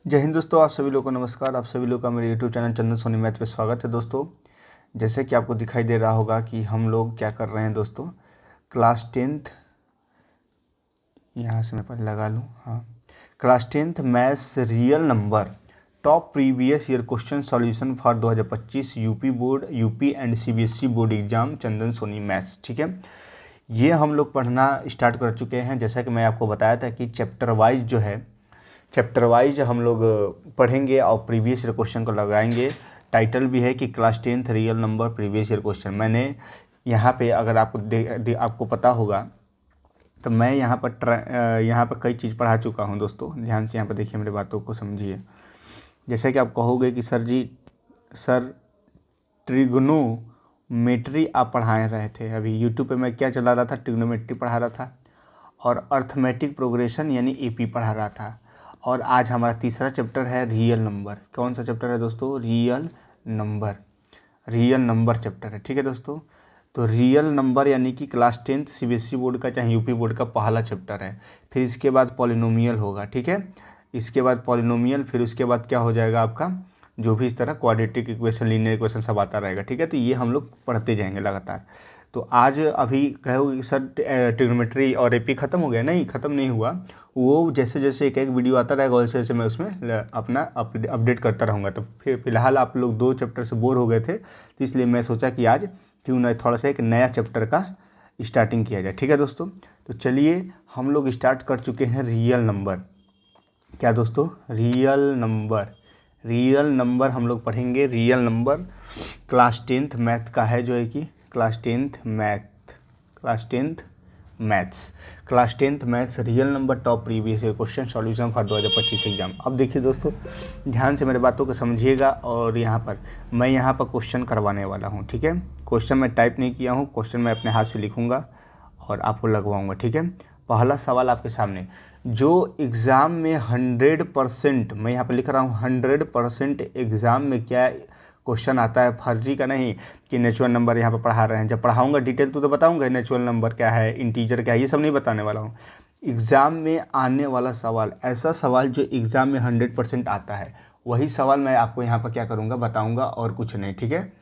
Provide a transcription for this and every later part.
जय हिंद दोस्तों, आप सभी लोगों को नमस्कार। आप सभी लोगों का मेरे यूट्यूब चैनल चंदन सोनी मैथ पे स्वागत है। दोस्तों, जैसे कि आपको दिखाई दे रहा होगा कि हम लोग क्या कर रहे हैं दोस्तों, क्लास 10th, यहाँ से मैं पहले लगा लूँ, हाँ, class 10th maths real number top previous year question solution for 2025 UP board, UP and CBSE board exam Chandan Soni maths. ठीक है, ये हम लोग पढ़ना स्टार्ट कर चुके हैं। जैसा कि मैं आपको बताया था कि चैप्टर वाइज हम लोग पढ़ेंगे और प्रीवियस ईयर क्वेश्चन को लगाएंगे। टाइटल भी है कि class 10th real number previous year question. मैंने यहाँ पे अगर आपको पता होगा तो मैं यहाँ पर कई चीज़ पढ़ा चुका हूँ दोस्तों। ध्यान से यहाँ पर देखिए, मेरी बातों को समझिए। जैसे कि आप कहोगे कि सर ट्रिग्नोमेट्री आप पढ़ा रहे थे। अभी यूट्यूब पे मैं क्या चला रहा था, ट्रिग्नोमेट्री पढ़ा रहा था और अर्थमेटिक प्रोग्रेशन यानी एपी पढ़ा रहा था। और आज हमारा तीसरा चैप्टर है रियल नंबर। कौन सा चैप्टर है दोस्तों? रियल नंबर चैप्टर है। ठीक है दोस्तों, तो रियल नंबर यानी कि क्लास 10th सीबीएसई बोर्ड का चाहे यूपी बोर्ड का पहला चैप्टर है। फिर इसके बाद पॉलिनोमियल होगा। ठीक है, इसके बाद पॉलिनोमियल, फिर उसके बाद क्या हो जाएगा आपका, जो भी इस तरह क्वाड्रेटिक इक्वेशन, लीनियर इक्वेशन सब आता रहेगा। ठीक है, तो ये हम लोग पढ़ते जाएंगे लगातार। तो आज अभी कहोगे कि सर ट्रिग्नोमेट्री और एपी ख़त्म हो गया। नहीं, ख़त्म नहीं हुआ। वो जैसे जैसे एक एक वीडियो आता रहेगा वैसे वैसे मैं उसमें अपना अपडेट करता रहूँगा। तो फिर फिलहाल आप लोग 2 चैप्टर से बोर हो गए थे, तो इसलिए मैं सोचा कि आज क्यों ना थोड़ा सा एक नया चैप्टर का स्टार्टिंग किया जाए। ठीक है दोस्तों, तो चलिए हम लोग स्टार्ट कर चुके हैं रियल नंबर। क्या दोस्तों? रियल नंबर हम लोग पढ़ेंगे। Real number class 10th math का है, जो है कि class 10th maths real number top previous year question solution for 2025 exam. अब देखिए दोस्तों, ध्यान से मेरे बातों को समझिएगा और मैं यहाँ पर क्वेश्चन करवाने वाला हूँ। ठीक है, क्वेश्चन मैं टाइप नहीं किया हूँ, क्वेश्चन मैं अपने हाथ से लिखूँगा और आपको लगवाऊँगा। ठीक है, पहला सवाल आपके सामने, जो एग्ज़ाम में 100%, मैं यहाँ पर लिख रहा हूँ 100% एग्ज़ाम में क्या क्वेश्चन आता है, फर्जी का नहीं कि नेचुरल नंबर यहाँ पर पढ़ा रहे हैं। जब पढ़ाऊँगा डिटेल तो बताऊँगा नेचुरल नंबर क्या है, इंटीजर क्या है, ये सब नहीं बताने वाला हूँ। एग्ज़ाम में आने वाला सवाल, ऐसा सवाल जो एग्ज़ाम में 100% आता है, वही सवाल मैं आपको यहाँ पर क्या करूँगा, बताऊँगा और कुछ नहीं। ठीक है,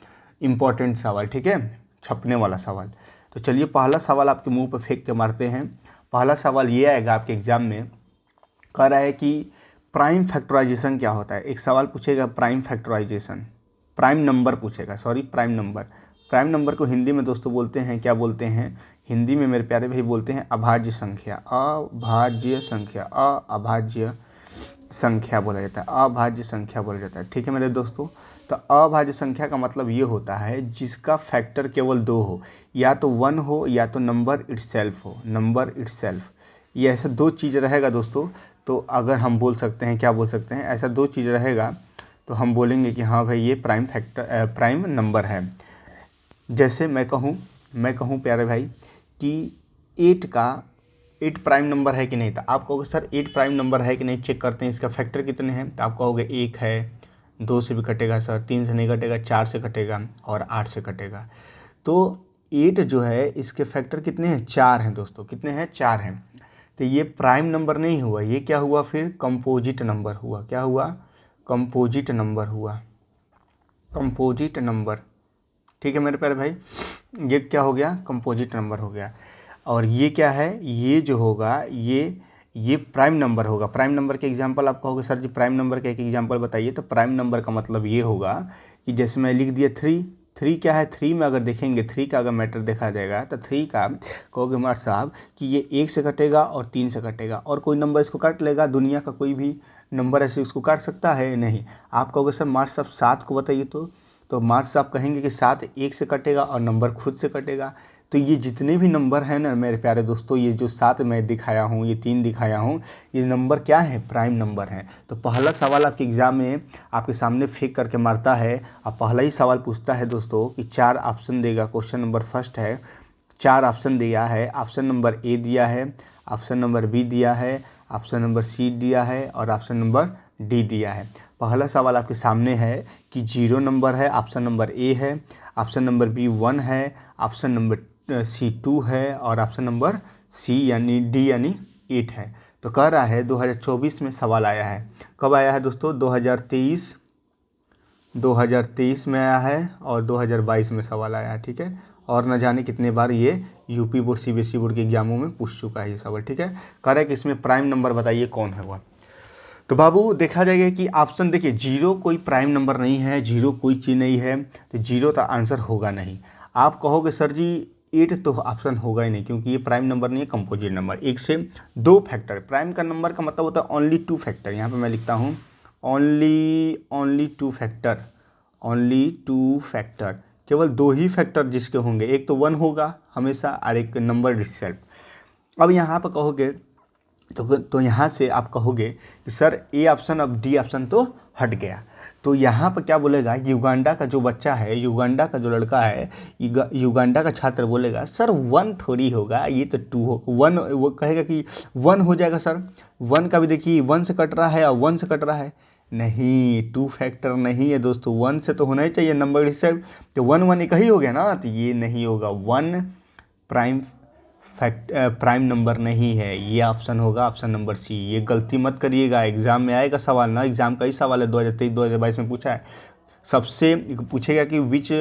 इम्पॉर्टेंट सवाल, ठीक है, छपने वाला सवाल। तो चलिए पहला सवाल आपके मुंह पर फेंक के मारते हैं। पहला सवाल ये आएगा आपके एग्ज़ाम में, कह रहा है कि प्राइम फैक्टराइजेशन क्या होता है। एक सवाल पूछेगा प्राइम फैक्टराइजेशन, प्राइम नंबर पूछेगा, प्राइम नंबर को हिंदी में दोस्तों बोलते हैं, क्या बोलते हैं हिंदी में मेरे प्यारे भाई, बोलते हैं अभाज्य संख्या। अभाज्य संख्या बोला जाता है, अभाज्य संख्या बोला जाता है। ठीक है मेरे दोस्तों, तो अभाज्य संख्या का मतलब ये होता है जिसका फैक्टर केवल 2 हो, या तो 1 हो या तो नंबर इटसेल्फ हो। ये ऐसा 2 चीज़ रहेगा दोस्तों। तो अगर हम बोल सकते हैं, क्या बोल सकते हैं, ऐसा 2 चीज़ रहेगा तो हम बोलेंगे कि हाँ भाई ये प्राइम नंबर है। जैसे मैं कहूँ प्यारे भाई कि 8 प्राइम नंबर है कि नहीं, तो आप कहोगे सर 8 प्राइम नंबर है कि नहीं, चेक करते हैं इसका फैक्टर कितने हैं। तो आप कहोगे 1 है, 2 से भी कटेगा सर, 3 से नहीं कटेगा, 4 से कटेगा और 8 से कटेगा। तो 8 जो है इसके फैक्टर कितने हैं, 4 हैं दोस्तों। कितने हैं? 4 हैं। तो ये प्राइम नंबर नहीं हुआ, ये क्या हुआ फिर, कंपोजिट नंबर हुआ। क्या हुआ? Composite number. ठीक है मेरे प्यारे भाई, ये क्या हो गया, कंपोजिट नंबर हो गया। और ये क्या है, ये जो होगा ये प्राइम नंबर होगा। प्राइम नंबर के एग्जांपल आप कहोगे सर जी प्राइम नंबर का एक एग्जांपल बताइए। तो प्राइम नंबर का मतलब ये होगा कि जैसे मैं लिख दिया 3 क्या है, 3 में अगर देखेंगे, 3 का अगर मैटर देखा जाएगा तो 3 का कहोगे मार साहब कि ये 1 से कटेगा और 3 से कटेगा, और कोई नंबर इसको काट लेगा, दुनिया का कोई भी नंबर ऐसे उसको काट सकता है? नहीं। आप कहोगे सर मार साहब 7 को बताइए, तो मार्क्स आप कहेंगे कि 7 1 से कटेगा और नंबर खुद से कटेगा। तो ये जितने भी नंबर हैं ना मेरे प्यारे दोस्तों, ये जो 7 मैं दिखाया हूँ, ये 3 दिखाया हूँ, ये नंबर क्या है, प्राइम नंबर हैं। तो पहला सवाल आपके एग्ज़ाम में आपके सामने फेंक करके मारता है। अब पहला ही सवाल पूछता है दोस्तों कि 4 ऑप्शन देगा। क्वेश्चन नंबर फर्स्ट है, 4 ऑप्शन दिया है। ऑप्शन नंबर ए दिया है, ऑप्शन नंबर बी दिया है, ऑप्शन नंबर सी दिया है और ऑप्शन नंबर डी दिया है। पहला सवाल आपके सामने है कि 0 नंबर है, ऑप्शन नंबर ए है, ऑप्शन नंबर बी 1 है, ऑप्शन नंबर सी 2 है और ऑप्शन नंबर डी यानी 8 है। तो कह रहा है 2024 में सवाल आया है, कब आया है दोस्तों? 2023 में आया है और 2022 में सवाल आया है, ठीक है। और न जाने कितने बार ये यूपी बोर्ड सीबीएसई बोर्ड के एग्जामों में पूछ चुका है ये सवाल, ठीक है। कह रहा है कि इसमें प्राइम नंबर बताइए कौन है वह। तो बाबू देखा जाएगा कि ऑप्शन देखिए, जीरो कोई प्राइम नंबर नहीं है, जीरो कोई चीज़ नहीं है, तो जीरो का आंसर होगा नहीं। आप कहोगे सर जी 8 तो ऑप्शन होगा ही नहीं, क्योंकि ये प्राइम नंबर नहीं है, कंपोजिट नंबर। 1 से 2 फैक्टर, प्राइम का नंबर का मतलब होता है ओनली 2 फैक्टर। यहाँ पे मैं लिखता हूँ ओनली 2 फैक्टर, ओनली 2 फैक्टर, केवल 2 ही फैक्टर जिसके होंगे, एक तो 1 होगा हमेशा और एक नंबर इटसेल्फ। अब यहाँ पर कहोगे तो यहाँ से आप कहोगे कि सर ए ऑप्शन, अब डी ऑप्शन तो हट गया। तो यहाँ पर क्या बोलेगा, युगांडा का जो बच्चा है, युगांडा का जो लड़का है, युगांडा का छात्र बोलेगा सर 1 थोड़ी होगा, ये तो 2 हो 1, वो कहेगा कि 1 हो जाएगा सर। 1 का भी देखिए 1 से कट रहा है और 1 से कट रहा है, नहीं 2 फैक्टर नहीं है दोस्तों, 1 से तो होना ही चाहिए नंबर हिसाब। तो 1 एक ही हो गया ना, तो ये नहीं होगा, 1 प्राइम नंबर नहीं है, ये ऑप्शन होगा ऑप्शन नंबर सी। ये गलती मत करिएगा, एग्जाम में आएगा सवाल ना, एग्जाम का ही सवाल है, 2023-2022 में पूछा है। सबसे पूछेगा कि which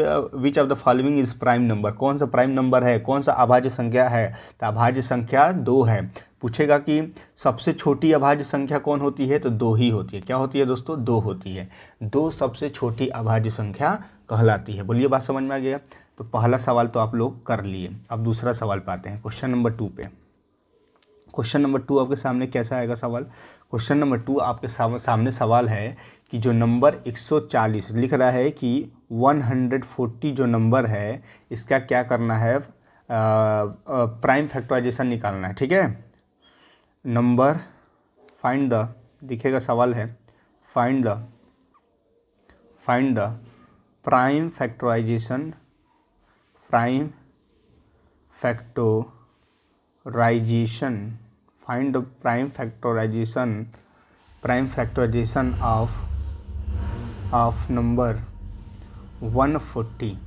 of the following is prime number, कौन सा प्राइम नंबर है, कौन सा अभाज्य संख्या है, तो अभाज्य संख्या 2 है। पूछेगा कि सबसे छोटी अभाज्य संख्या कौन होती है, तो 2 ही होती है। क्या होती है दोस्तों? 2 होती है। 2 सबसे छोटी अभाज्य संख्या कहलाती है। बोलिए बात समझ में आ गया? तो पहला सवाल तो आप लोग कर लिए। अब दूसरा सवाल पे आते हैं, क्वेश्चन नंबर 2 पे। क्वेश्चन नंबर 2 आपके सामने कैसा आएगा सवाल? क्वेश्चन नंबर 2 आपके सामने सवाल है कि जो नंबर 140 लिख रहा है कि 140 जो नंबर है, इसका क्या करना है, प्राइम फैक्टराइजेशन निकालना है, ठीक है। नंबर फाइंड द, दिखेगा सवाल है, find the prime factorisation find the prime factorisation of number 140,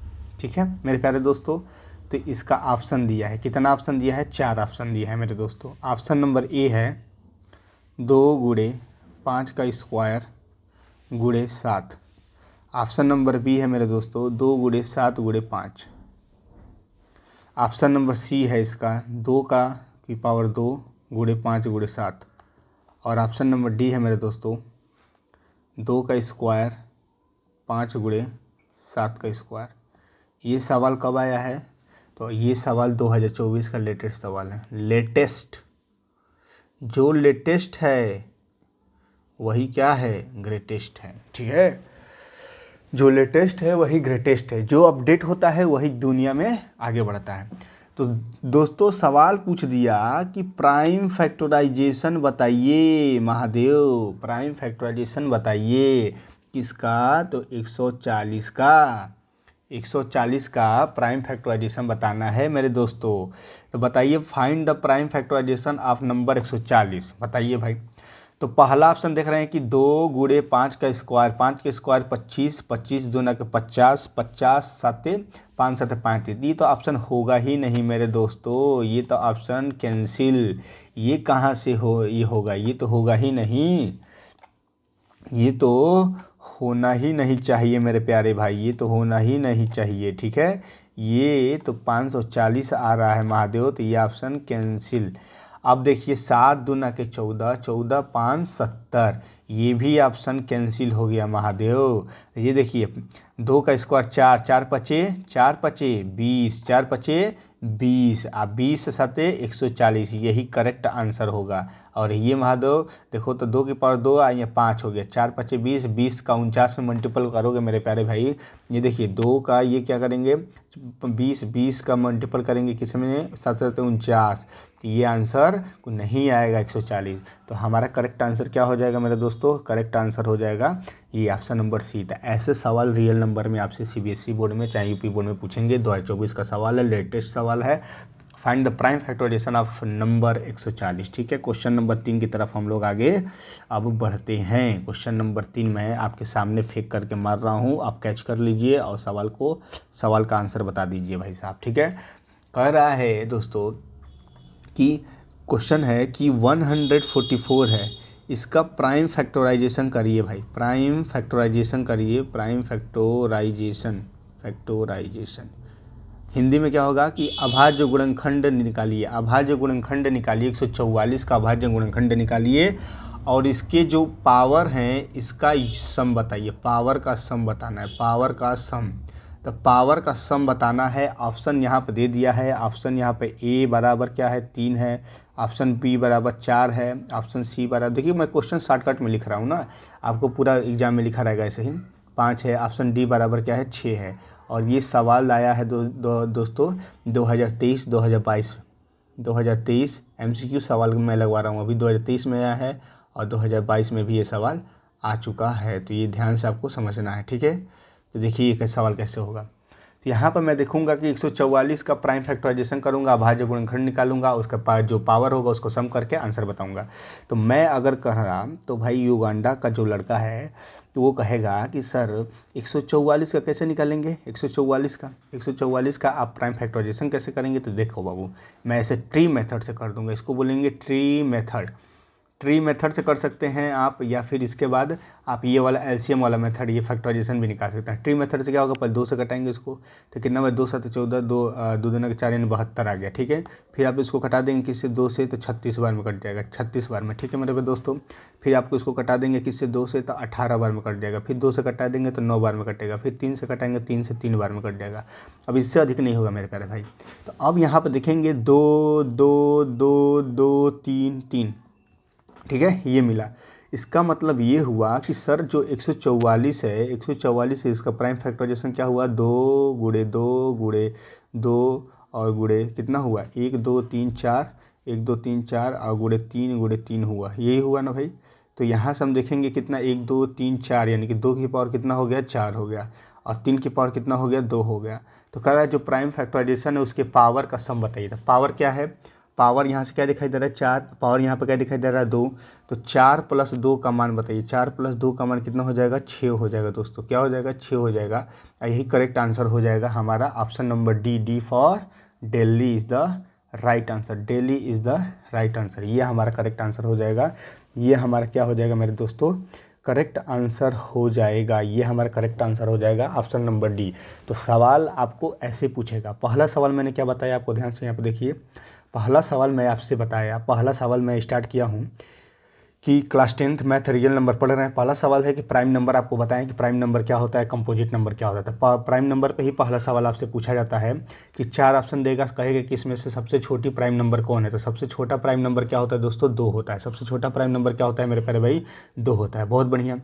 ठीक है मेरे प्यारे दोस्तों। तो इसका ऑप्शन दिया है, कितना ऑप्शन दिया है? 4 ऑप्शन दिया है मेरे दोस्तों। ऑप्शन नंबर ए है 2 × 5 का स्क्वायर × 7। ऑप्शन नंबर बी है मेरे दोस्तों 2 × 7 × 5। ऑप्शन नंबर सी है इसका 2 का पावर 2 × 5 × 7। और ऑप्शन नंबर डी है मेरे दोस्तों 2 का स्क्वायर 5 × 7 का स्क्वायर। ये सवाल कब आया है? तो ये सवाल 2024 का लेटेस्ट सवाल है। लेटेस्ट, जो लेटेस्ट है वही क्या है? ग्रेटेस्ट है, ठीक है। जो लेटेस्ट है वही ग्रेटेस्ट है, जो अपडेट होता है वही दुनिया में आगे बढ़ता है। तो दोस्तों सवाल पूछ दिया कि प्राइम फैक्टराइजेशन बताइए महादेव, प्राइम फैक्टराइजेशन बताइए किसका? तो 140 का प्राइम फैक्टराइजेशन बताना है मेरे दोस्तों। तो बताइए find the prime factorisation of number 140, बताइए भाई। तो पहला ऑप्शन देख रहे हैं कि 2 × 5 का स्क्वायर, 5 का स्क्वायर 25, 25 दूना के 50, 50 7 5 7 35। ये तो ऑप्शन होगा ही नहीं मेरे दोस्तों, ये तो ऑप्शन कैंसिल। ये कहाँ से ये होगा? ये तो होगा ही नहीं, ये तो होना ही नहीं चाहिए मेरे प्यारे भाई, ये तो होना ही नहीं चाहिए, ठीक है। ये तो 540 आ रहा है महादेव, तो ये ऑप्शन कैंसिल। अब देखिए 7 दूना के 14, 14 5 70, ये भी ऑप्शन कैंसिल हो गया महादेव। ये देखिए 2 का स्क्वायर 4, 4 पचे 20, 4 पचे 20, 20 7 140, यही करेक्ट आंसर होगा। और ये महादेव देखो तो 2 की पावर 2 या 5 हो गया, 4 पचे 20, 20 का 49 में मल्टीपल करोगे मेरे प्यारे भाई। ये देखिए 2 का ये क्या करेंगे 20 का मल्टीपल करेंगे किस में? 7 7 49, तो ये आंसर को नहीं आएगा 140। तो हमारा करेक्ट आंसर क्या हो जाएगा मेरे दोस्तों? करेक्ट आंसर हो जाएगा ये ऑप्शन नंबर सी था। ऐसे सवाल रियल नंबर में आपसे सीबीएसई बोर्ड में चाहे यूपी बोर्ड में पूछेंगे। 2024 का सवाल है, लेटेस्ट सवाल है। Find the prime factorisation of number 140, ठीक है। क्वेश्चन नंबर 3 की तरफ हम लोग आगे अब बढ़ते हैं। क्वेश्चन नंबर 3 मैं आपके सामने फेंक करके मार रहा हूँ, आप कैच कर लीजिए और सवाल का आंसर बता दीजिए भाई साहब, ठीक है। कह रहा है दोस्तों कि क्वेश्चन है कि 144 है, इसका प्राइम फैक्टराइजेशन करिए भाई, प्राइम फैक्टराइजेशन करिए, प्राइम फैक्टराइजेशन हिंदी में क्या होगा कि अभाज्य गुणनखंड निकालिए, अभाज्य गुणनखंड निकालिए, 144 का अभाज्य गुणनखंड निकालिए और इसके जो पावर हैं इसका सम बताइए, पावर का सम बताना है, पावर का सम। तो पावर का सम बताना है, ऑप्शन यहाँ पे दे दिया है, ऑप्शन यहाँ पे ए बराबर क्या है 3 है, ऑप्शन बी बराबर 4 है, ऑप्शन सी बराबर, देखिए मैं क्वेश्चन शॉर्टकट में लिख रहा हूँ ना, आपको पूरा एग्जाम में लिखा रहेगा ऐसे ही, 5 है, ऑप्शन डी बराबर क्या है 6 है। और ये सवाल आया है दोस्तों 2023 MCQ सवाल मैं लगवा रहा हूँ, अभी 2023 में आया है और 2022 में भी ये सवाल आ चुका है, तो ये ध्यान से आपको समझना है, ठीक है। तो देखिए ये सवाल कैसे होगा। तो यहाँ पर मैं देखूंगा कि 144 का प्राइम फैक्टराइजेशन करूँगा, अभाज्य गुणनखंड निकालूंगा, उसका जो पावर होगा उसको सम करके आंसर बताऊंगा। तो मैं अगर कह रहा तो भाई युगांडा का जो लड़का है तो वो कहेगा कि सर 144 का कैसे निकालेंगे, 144 का आप प्राइम फैक्टराइजेशन कैसे करेंगे। तो देखो बाबू, मैं ऐसे ट्री मेथड से कर दूंगा, इसको बोलेंगे ट्री मेथड से कर सकते हैं आप, या फिर इसके बाद आप ये वाला एलसीएम वाला मेथड, ये फैक्टराइजेशन भी निकाल सकते हैं। ट्री मेथड से क्या होगा, पहले 2 से कटाएंगे इसको, तो कितना हुआ 2 7 14, 2 दूना 4 यानी 72 आ गया, ठीक है। फिर आप इसको कटा देंगे किससे 2 से, तो 36 बार में कट जाएगा, 36 बार में, ठीक है मेरे दोस्तों। फिर आपको इसको कटा देंगे किससे 2 से, तो 18 बार में कट जाएगा। फिर 2 से कटा देंगे तो 9 बार में कटेगा। फिर 3 से कटाएंगे 3 से 3 बार में कट जाएगा। अब इससे अधिक नहीं होगा मेरे प्यारे भाई। तो अब यहाँ पर देखेंगे 2 2 2 2 3 3, ठीक है, ये मिला। इसका मतलब ये हुआ कि सर जो 144 है, 144 है, इसका प्राइम फैक्टराइजेशन क्या हुआ, 2 गुणे 2 गुणे 2 और गुणे कितना हुआ 1 2 3 4, 1 2 3 4 और गुणे 3 हुआ, यही हुआ ना भाई। तो यहाँ से हम देखेंगे कितना 1 2 3 4, यानी कि 2 की पावर कितना हो गया 4 हो गया, और 3 की पावर कितना हो गया 2 हो गया। तो कह रहा है जो प्राइम फैक्टराइजेशन है उसके पावर का सम बताइए। तो पावर क्या है, पावर यहाँ से क्या दिखाई दे रहा है 4, पावर यहाँ पे क्या दिखाई दे रहा है 2, तो 4 + 2 का मान बताइए, 4 + 2 का मान कितना हो जाएगा 6 हो जाएगा दोस्तों, क्या हो जाएगा 6 हो जाएगा। यही करेक्ट आंसर हो जाएगा हमारा option number D for Delhi is the right answer, Delhi is the right answer, ये हमारा करेक्ट आंसर हो जाएगा। ये हमारा क्या हो जाएगा मेरे दोस्तों, करेक्ट आंसर हो जाएगा, ये हमारा करेक्ट आंसर हो जाएगा ऑप्शन नंबर डी। तो सवाल आपको ऐसे पूछेगा, पहला सवाल मैंने क्या बताया आपको, ध्यान से यहाँ पे देखिए। पहला सवाल मैं आपसे बताया, पहला सवाल मैं स्टार्ट किया हूँ कि class 10th math real number पढ़ रहे हैं। पहला सवाल है कि प्राइम नंबर, आपको बताएं कि प्राइम नंबर क्या होता है, कंपोजिट नंबर क्या होता है। प्राइम नंबर पे ही पहला सवाल आपसे पूछा जाता है कि 4 ऑप्शन देगा, कहेगा कि इसमें से सबसे छोटी प्राइम नंबर कौन है। तो सबसे छोटा प्राइम नंबर क्या होता है दोस्तों, 2 होता है। सबसे छोटा प्राइम नंबर क्या होता है मेरे प्यारे भाई, 2 होता है। बहुत बढ़िया,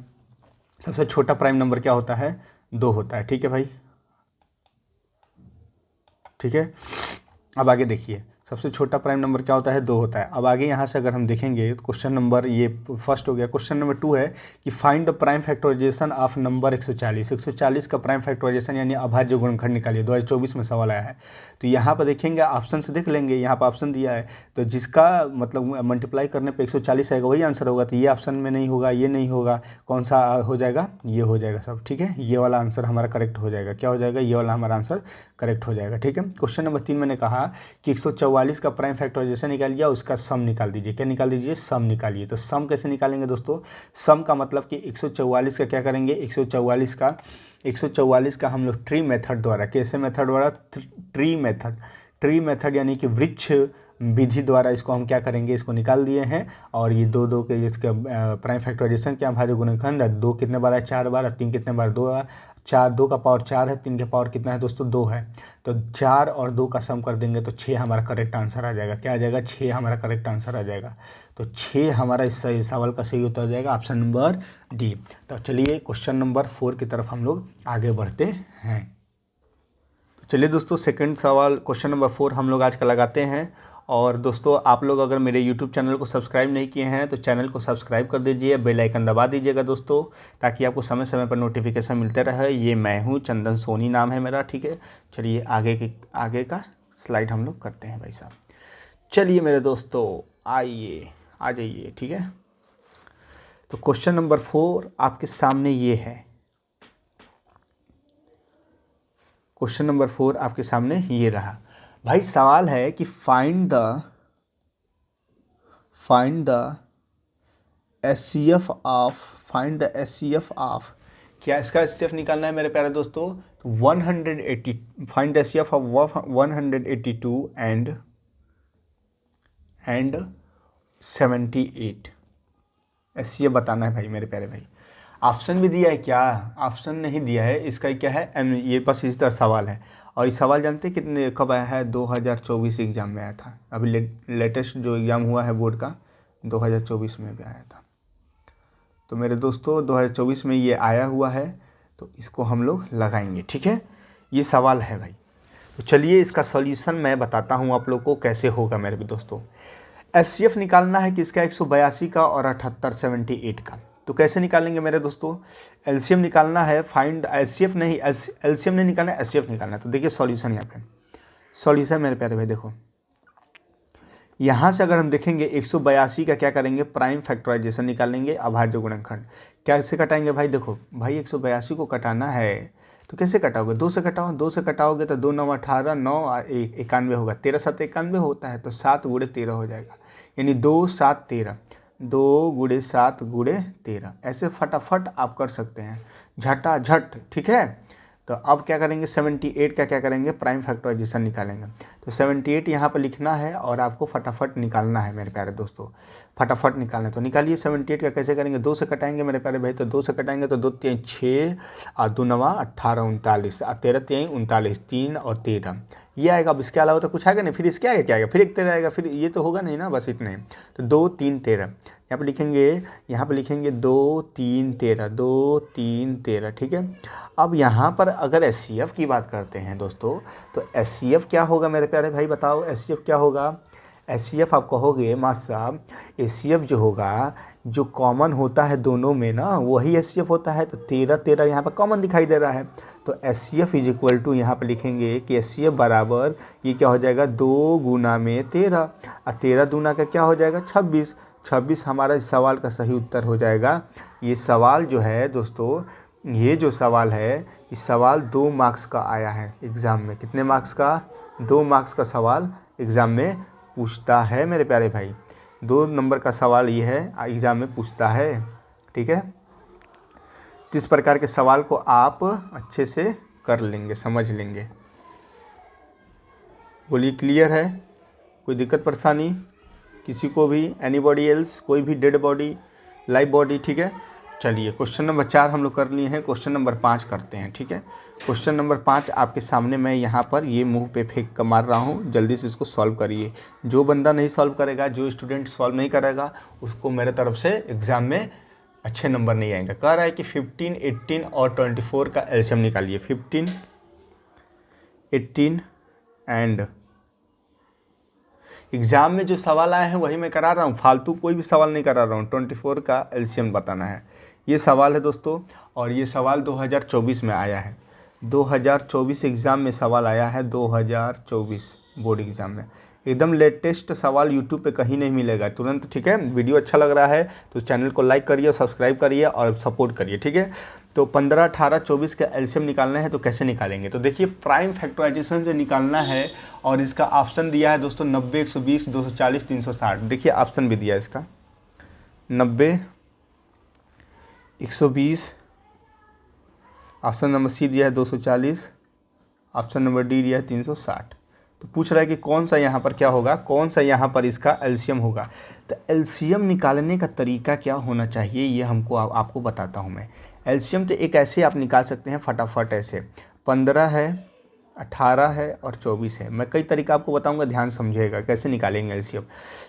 सबसे छोटा प्राइम नंबर क्या होता है, 2 होता है, ठीक है भाई, ठीक है। अब आगे देखिए, सबसे छोटा प्राइम नंबर क्या होता है, 2 होता है। अब आगे यहाँ से अगर हम देखेंगे तो क्वेश्चन नंबर ये फर्स्ट हो गया। क्वेश्चन नंबर 2 है कि find the prime factorisation of number 140, 140 का प्राइम फैक्टराइजेशन यानी अभाज्य गुणनखंड निकालिए, 2024 में सवाल आया है। तो यहाँ पर देखेंगे, ऑप्शन से देख लेंगे, यहाँ पर ऑप्शन दिया है, तो जिसका मतलब मल्टीप्लाई करने पर 140 आएगा वही आंसर होगा। तो ये ऑप्शन में नहीं होगा, ये नहीं होगा, कौन सा हो जाएगा, ये हो जाएगा सब, ठीक है। ये वाला आंसर हमारा करेक्ट हो जाएगा, क्या हो जाएगा, ये वाला हमारा आंसर करेक्ट हो जाएगा, ठीक है। क्वेश्चन नंबर 3 मैंने कहा कि 144 का प्राइम फैक्टराइजेशन निकालिए, उसका सम निकाल दीजिए। क्या निकाल दीजिए, सम निकालिए। तो सम कैसे निकालेंगे दोस्तों, सम का मतलब कि 144 का क्या करेंगे, 144 का हम लोग ट्री मेथड द्वारा, कैसे मेथड द्वारा, ट्री मेथड यानी कि वृक्ष विधि द्वारा इसको हम क्या करेंगे, इसको निकाल दिए हैं। और ये 2 2 के इसका प्राइम फैक्टराइजेशन क्या, भाज्य गुणनखंड, 2 कितने बार है 4 बार, 3 कितने बार 2 है, 4 2 का पावर 4 है, 3 का पावर कितना है दोस्तों 2 है। तो 4 और 2 का सम कर देंगे तो 6 हमारा करेक्ट आंसर आ जाएगा। क्या आ जाएगा, 6 हमारा करेक्ट आंसर आ जाएगा। तो 6 हमारा इस सवाल का सही उत्तर जाएगा ऑप्शन नंबर डी। तो चलिए क्वेश्चन नंबर 4 की तरफ हम लोग आगे बढ़ते हैं। तो चलिए दोस्तों, सेकंड सवाल क्वेश्चन नंबर 4 हम लोग आज का लगाते हैं। और दोस्तों आप लोग अगर मेरे YouTube चैनल को सब्सक्राइब नहीं किए हैं तो चैनल को सब्सक्राइब कर दीजिए, बेल आइकन दबा दीजिएगा दोस्तों, ताकि आपको समय समय पर नोटिफिकेशन मिलते रहे। ये मैं हूँ, चंदन सोनी नाम है मेरा, ठीक है। चलिए आगे का स्लाइड हम लोग करते हैं भाई साहब। चलिए मेरे दोस्तों आइए, आ जाइए, ठीक है। तो क्वेश्चन नंबर 4 आपके सामने ये है, क्वेश्चन नंबर 4 आपके सामने ये रहा भाई। सवाल है कि find the SCF of, find the SCF of, क्या इसका SCF निकालना है मेरे प्यारे दोस्तों? तो 180, find the SCF of 182 and 78, SCF बताना है भाई मेरे प्यारे भाई। ऑप्शन भी दिया है क्या? ऑप्शन नहीं दिया है, इसका क्या है ये बस इस तरह सवाल है। और ये सवाल जानते हैं कितने कब आया है? 2024 एग्ज़ाम में आया था। अभी लेटेस्ट जो एग्ज़ाम हुआ है बोर्ड का 2024 में भी आया था। तो मेरे दोस्तों 2024 में ये आया हुआ है, तो इसको हम लोग लगाएंगे, ठीक है। ये सवाल है भाई। तो चलिए इसका सॉल्यूशन मैं बताता हूँ आप लोग को कैसे होगा मेरे दोस्तों। SCF निकालना है किसका? 182 का और 78 का। तो कैसे निकालेंगे मेरे दोस्तों? LCM निकालना है, फाइंड SCF नहीं, LCM नहीं निकालना है, SCF निकालना है। तो देखिए सॉल्यूशन यहाँ पे, सॉल्यूशन मेरे प्यारे भाई देखो, यहाँ से अगर हम देखेंगे 182 का क्या करेंगे? प्राइम फैक्टराइजेशन निकालेंगे, अभाज्य गुणनखंड। कैसे कटाएंगे भाई? देखो भाई 182 को कटाना है तो कैसे कटाओगे? 2 से कटाओ, 2 से कटाओगे तो 2 9 18, 9 1 91 होगा, 13 7 91 होता है, तो 7 गुणे 13 हो जाएगा, यानी 2 7 13, 2 गुणे 7 गुणे 13। ऐसे फटाफट आप कर सकते हैं, झटाझट, ठीक है। तो अब क्या करेंगे? 78 का क्या करेंगे? प्राइम फैक्टराइजेशन निकालेंगे। तो 78 यहाँ पर लिखना है और आपको फटाफट निकालना है मेरे प्यारे दोस्तों, फटाफट निकालना है। तो निकालिए 78 का कैसे करेंगे? 2 से कटाएंगे मेरे प्यारे भाई, तो 2 से कटाएंगे तो 2 3 6 और 2 9 18 39 और 13 3 39, 3 और 13 ये आएगा। अब इसके अलावा तो कुछ आएगा नहीं, फिर इसके आगे क्या आएगा? फिर एक 13 आएगा, फिर ये तो होगा नहीं ना, बस इतना ही। तो 2 3 13 यहाँ पे लिखेंगे, यहाँ पे लिखेंगे 2 3 13, 2 3 13, ठीक है। अब यहाँ पर अगर SCF की बात करते हैं दोस्तों, तो SCF क्या होगा मेरे प्यारे भाई? बताओ SCF क्या होगा? SCF आप कहोगे मास्टर साहब, SCF जो होगा, जो कॉमन होता है दोनों में ना, वही SCF होता है। तो 13 13 यहाँ पर कॉमन दिखाई दे रहा है, तो SCF इज इक्वल टू, यहाँ पर लिखेंगे कि SCF बराबर ये क्या हो जाएगा? 2 गुना में 13 और 13 दूना का क्या हो जाएगा? 26। 26 हमारा इस सवाल का सही उत्तर हो जाएगा। ये सवाल जो है दोस्तों, ये जो सवाल है, इस सवाल 2 मार्क्स का आया है एग्ज़ाम में। कितने मार्क्स का? 2 मार्क्स का सवाल एग्ज़ाम में पूछता है मेरे प्यारे भाई। 2 नंबर का सवाल ये है, एग्ज़ाम में पूछता है, ठीक है। तो इस प्रकार के सवाल को आप अच्छे से कर लेंगे, समझ लेंगे। बोलिए क्लियर है? कोई दिक्कत परेशानी किसी को भी? Anybody else? कोई भी डेड बॉडी, लाइव बॉडी, ठीक है। चलिए क्वेश्चन नंबर 4 हम लोग कर लिए हैं, क्वेश्चन नंबर 5 करते हैं, ठीक है। क्वेश्चन नंबर 5 आपके सामने मैं यहाँ पर ये मुंह पे फेंक कर मार रहा हूँ, जल्दी से इसको सॉल्व करिए। जो बंदा नहीं सॉल्व करेगा, जो स्टूडेंट सॉल्व नहीं करेगा, उसको मेरे तरफ से एग्ज़ाम में अच्छे नंबर नहीं आएंगे। कह रहा है कि 15, 18 और 24 का LCM निकालिए। 15, 18 एंड एग्ज़ाम में जो सवाल आए हैं वही मैं करा रहा हूँ, फालतू कोई भी सवाल नहीं करा रहा हूँ। 24 का LCM बताना है, ये सवाल है दोस्तों। और ये सवाल 2024 में आया है, 2024 एग्ज़ाम में सवाल आया है, 2024 बोर्ड एग्ज़ाम में। एकदम लेटेस्ट सवाल यूट्यूब पे कहीं नहीं मिलेगा तुरंत, ठीक है। वीडियो अच्छा लग रहा है तो चैनल को लाइक करिए, सब्सक्राइब करिए और सपोर्ट करिए, ठीक है। तो 15, 18, 24 का LCM निकालना है, तो कैसे निकालेंगे? तो देखिए प्राइम फैक्टराइजेशन से निकालना है और इसका ऑप्शन दिया है दोस्तों 90, 120, 240, 360। देखिए ऑप्शन भी दिया है इसका 90, 120, ऑप्शन नंबर C दिया है 240, ऑप्शन नंबर D दिया है 360। तो पूछ रहा है कि कौन सा यहाँ पर क्या होगा, कौन सा यहाँ पर इसका LCM होगा। तो LCM निकालने का तरीका क्या होना चाहिए, ये हमको आपको बताता हूँ मैं। LCM तो एक ऐसे आप निकाल सकते हैं फटाफट, ऐसे 15 है, 18 है और 24 है। मैं कई तरीका आपको बताऊंगा, ध्यान समझिएगा कैसे निकालेंगे LCM।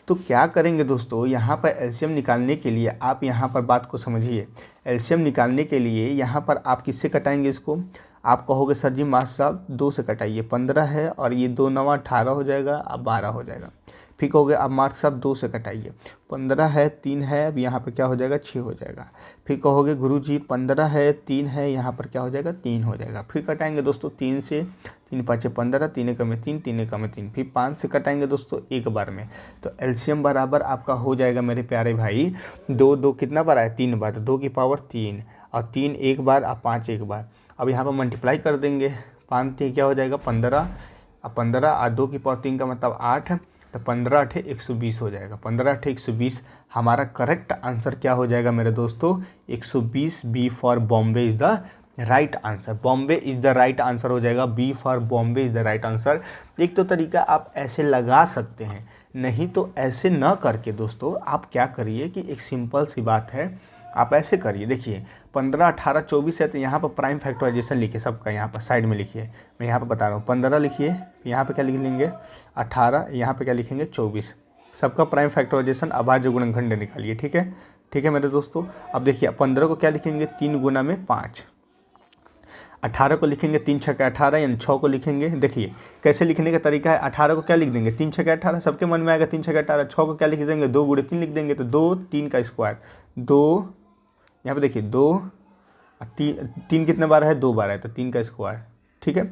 तो क्या करेंगे दोस्तों, यहाँ पर LCM निकालने के लिए आप यहाँ पर बात को समझिए। LCM निकालने के लिए यहाँ पर आप किससे कटाएंगे इसको? आप कहोगे सर जी मास्टर साहब 2 से कटाइए, 15 है और ये 2 9 18 हो जाएगा, अब 12 हो जाएगा। फिर कहोगे अब मास्टर साहब 2 से कटाइए, 15 है, 3 है, अब यहाँ पर क्या हो जाएगा? 6 हो जाएगा। फिर कहोगे गुरुजी 15 है, 3 है, यहाँ पर क्या हो जाएगा? 3 हो जाएगा। फिर कटाएंगे दोस्तों 3 से, 3 5 15, 3 1 में 3, 3 1 में 3। फिर 5 से कटाएंगे दोस्तों एक बार में। तो LCM बराबर आपका हो जाएगा मेरे प्यारे भाई 2 2 कितना बार आया? 3 बार, 2 की पावर 3 और 3 एक बार और 5 एक बार। अब यहाँ पर मल्टीप्लाई कर देंगे, 5 3 क्या हो जाएगा? 15 और 15 और 2 की पावर 3 का मतलब 8। तो तो 15 8 120 हो जाएगा। 15 8 120 हमारा करेक्ट आंसर क्या हो जाएगा मेरे दोस्तों, 120। B for Bombay is the right answer. Bombay is the right answer हो जाएगा। B for Bombay is the right answer. एक तो तरीका आप ऐसे लगा सकते हैं, नहीं तो ऐसे ना करके दोस्तों आप क्या करिए कि एक सिंपल सी बात है, आप ऐसे करिए। देखिए 15 18 24 है तो यहाँ पर प्राइम फैक्टराइजेशन लिखिए सबका, यहाँ पर साइड में लिखिए। मैं यहाँ पर बता रहा हूँ 15 लिखिए, यहाँ पे क्या लिख लेंगे 18, यहाँ पे क्या लिखेंगे 24। सबका प्राइम फैक्टराइजेशन अभाज्य गुणनखंड निकालिए। ठीक है, ठीक है मेरे दोस्तों। अब देखिए 15 को क्या लिखेंगे 3 गुना में 5, 18 को लिखेंगे 3 छक्के 18 यानी 6 को लिखेंगे। देखिए कैसे लिखने का तरीका है, 18 को क्या लिख देंगे 3 छक्के 18, सबके मन में आएगा 3 छक्के 18। 6 को क्या लिख देंगे 2 गुणे 3 लिख देंगे, तो 2 3 का स्क्वायर 2, यहाँ पे देखिए 2 3 कितने बार है 2 बार है, तो 3 का स्क्वायर। ठीक है,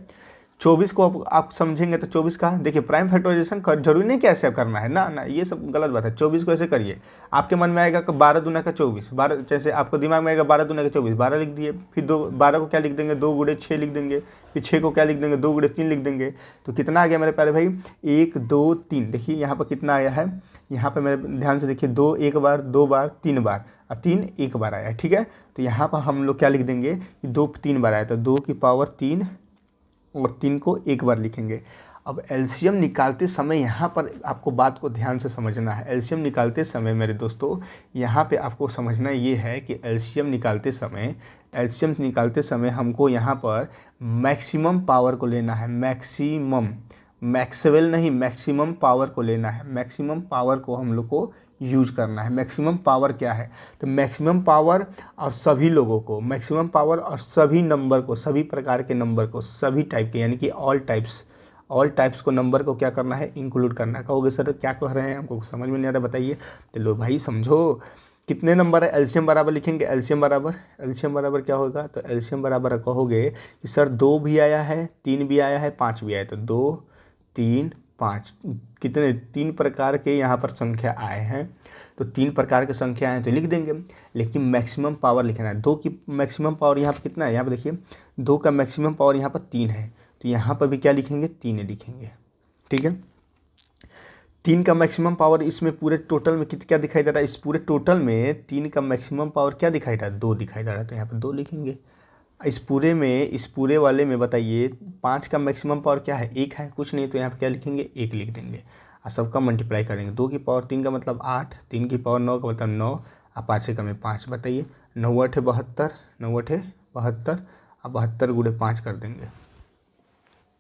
24 को आप समझेंगे तो 24 का देखिए प्राइम फैक्टराइजेशन जरूरी नहीं कि ऐसे करना है ना, ये सब गलत बात है। 24 को ऐसे करिए, आपके मन में आएगा कि 12 दूना का 24, 12 जैसे आपको दिमाग में आएगा 12 दूना का 24, 12 लिख दिए। फिर 12 को क्या लिख देंगे 2 गुणे 6 लिख देंगे। फिर 6 को क्या लिख देंगे 2 गुणे 3 लिख देंगे। तो कितना आ गया मेरे प्यारे भाई 1 2 3। देखिए यहाँ पर कितना आया है, यहाँ पे मेरे ध्यान से देखिए 2 एक बार 2 बार 3 बार और 3 एक बार आया है। ठीक है, तो यहाँ पर हम लोग क्या लिख देंगे कि 2 3 बार आया, तो 2 की पावर 3 और 3 को एक बार लिखेंगे। अब एलसीएम निकालते समय यहाँ पर आपको बात को ध्यान से समझना है। एलसीएम निकालते समय मेरे दोस्तों यहाँ पे आपको समझना ये है कि एलसीएम निकालते समय हमको यहाँ पर मैक्सिमम पावर को लेना है। मैक्सवेल नहीं, मैक्सिमम पावर को लेना है। मैक्सिमम पावर को हम लोग को यूज करना है। मैक्सिमम पावर क्या है, तो मैक्सिमम पावर और सभी लोगों को, मैक्सिमम पावर और सभी नंबर को, सभी प्रकार के नंबर को, सभी टाइप के यानी कि ऑल टाइप्स को नंबर को क्या करना है इंक्लूड करना है। कहोगे सर क्या कह रहे हैं, हमको समझ में नहीं आ रहा, बताइए। तो लो भाई समझो कितने नंबर है, एलसीएम बराबर लिखेंगे। एलसीएम बराबर क्या होगा, तो एलसीएम बराबर कहोगे कि सर 2 भी आया है 3 भी आया है 5 भी आया है, तो 2 3 5 कितने 3 प्रकार के यहाँ पर संख्या आए हैं। तो 3 प्रकार की संख्या आए तो लिख देंगे, लेकिन मैक्सिमम पावर लिखना है। 2 की मैक्सिमम पावर यहाँ पर कितना है, यहाँ पर देखिए 2 का मैक्सिमम पावर यहाँ पर 3 है, तो यहाँ पर भी क्या लिखेंगे 3 लिखेंगे। ठीक है, 3 का मैक्सिमम पावर इसमें पूरे टोटल में क्या दिखाई दे रहा है, इस पूरे टोटल में 3 का मैक्सिमम पावर क्या दिखाई दे रहा है 2 दिखाई दे रहा है, तो यहाँ पर 2 लिखेंगे। इस पूरे वाले में बताइए 5 का मैक्सिमम पावर क्या है 1 है, कुछ नहीं, तो यहाँ पर क्या लिखेंगे 1 लिख देंगे और सबका मल्टीप्लाई करेंगे। 2 की पावर 3 का मतलब 8, 3 की पावर 9 का मतलब 9 और 5 के कम 5। बताइए 9 8 72, 9 8 72 और 72 गुणे 5 कर देंगे।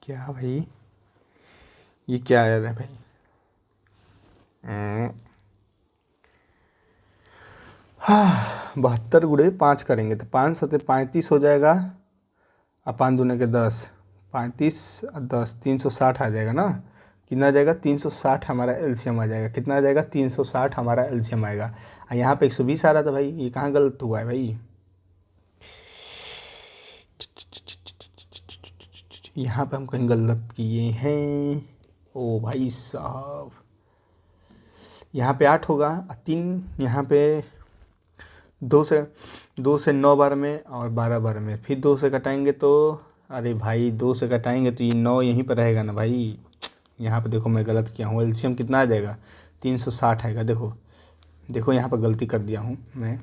क्या भाई ये क्या आया है भाई, 72 गुणे 5 करेंगे तो 5 7 35 हो जाएगा और 5 दूने के 10, 35 और 10 360 आ जाएगा ना। कितना आ जाएगा 360 हमारा एलसीएम आ जाएगा। कितना आ जाएगा 360 हमारा एलसीएम आएगा। और यहाँ पे 120 आ रहा था भाई, ये कहाँ गलत हुआ है भाई, यहाँ पे हम कहीं गलत किए हैं। ओ भाई साहब, यहाँ पे 8 होगा, 3 यहाँ पे 2 से 9 बार में और 12 बार में, फिर 2 से कटाएंगे तो, अरे भाई 2 से कटाएंगे तो ये 9 यहीं पर रहेगा ना भाई। यहाँ पे देखो मैं गलत किया हूँ, एलसीएम कितना आ जाएगा 360 आएगा। देखो यहाँ पर गलती कर दिया हूँ मैं।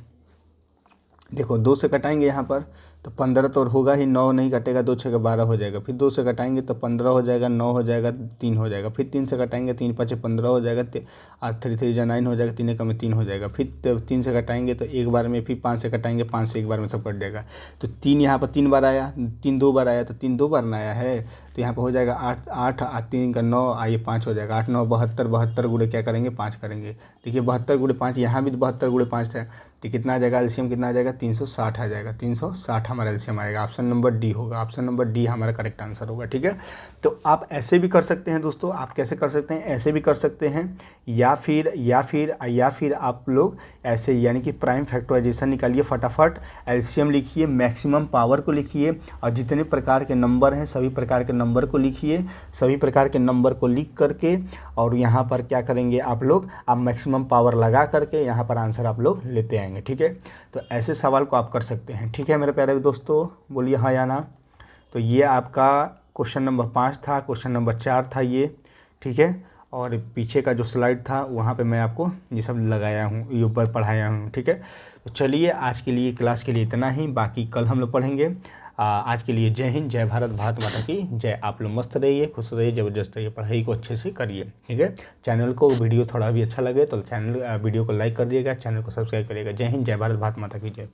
देखो 2 से कटाएंगे यहाँ पर तो 15 तो होगा ही, 9 नहीं कटेगा, 2 6 12 हो जाएगा। फिर 2 से कटाएंगे तो 15 हो जाएगा, 9 हो जाएगा, 3 हो जाएगा। फिर 3 से कटाएंगे 3 5 15 हो जाएगा, 3 3 जा 9 हो जाएगा, 3 कम 3 हो जाएगा। फिर 3 से कटाएंगे तो एक बार में, फिर 5 से कटाएंगे 5 से एक बार में सब कट जाएगा। तो 3 यहाँ पर 3 बार आया, 3 2 बार आया, तो 3 2 बार ना आया है, तो यहाँ पर हो जाएगा 8 8 3 का 9 आइए 5 हो जाएगा, 8 9 72, 72 गुणे क्या करेंगे 5 करेंगे। देखिए 72 गुणे 5, यहाँ भी 72 गुणे 5 है, तो कितना आ जाएगा एलसीएम कितना आ जाएगा 360 आ जाएगा। 360 हमारा एलसीएम आएगा। ऑप्शन नंबर डी होगा, ऑप्शन नंबर डी हमारा करेक्ट आंसर होगा। ठीक है, तो आप ऐसे भी कर सकते हैं दोस्तों। आप कैसे कर सकते हैं, ऐसे भी कर सकते हैं, या फिर आप लोग ऐसे यानी कि प्राइम फैक्टराइजेशन निकालिए फटाफट, एलसीएम लिखिए, मैक्सिमम पावर को लिखिए और जितने प्रकार के नंबर हैं सभी प्रकार के नंबर को लिखिए। सभी प्रकार के नंबर को लिख करके और यहाँ पर क्या करेंगे आप लोग, आप मैक्सिमम पावर लगा करके यहाँ पर आंसर आप लोग लेते आएंगे। ठीक है, तो ऐसे सवाल को आप कर सकते हैं। ठीक है मेरे प्यारे दोस्तों, बोलिए हाँ या ना। तो ये आपका क्वेश्चन नंबर 5 था, क्वेश्चन नंबर 4 था ये। ठीक है, और पीछे का जो स्लाइड था वहाँ पे मैं आपको ये सब लगाया हूँ, ये ऊपर पढ़ाया हूँ। ठीक है, तो चलिए आज के लिए क्लास के लिए इतना ही, बाकी कल हम लोग पढ़ेंगे। आज के लिए जय हिंद, जय भारत, भारत माता की जय। आप लोग मस्त रहिए, खुश रहिए, ज़बरदस्त रहिए, पढ़ाई को अच्छे से करिए। ठीक है, चैनल को वीडियो थोड़ा भी अच्छा लगे तो वीडियो को लाइक कर दिएगा, चैनल को सब्सक्राइब करिएगा। जय हिंद, जय भारत, भारत माता की जय।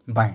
बाय।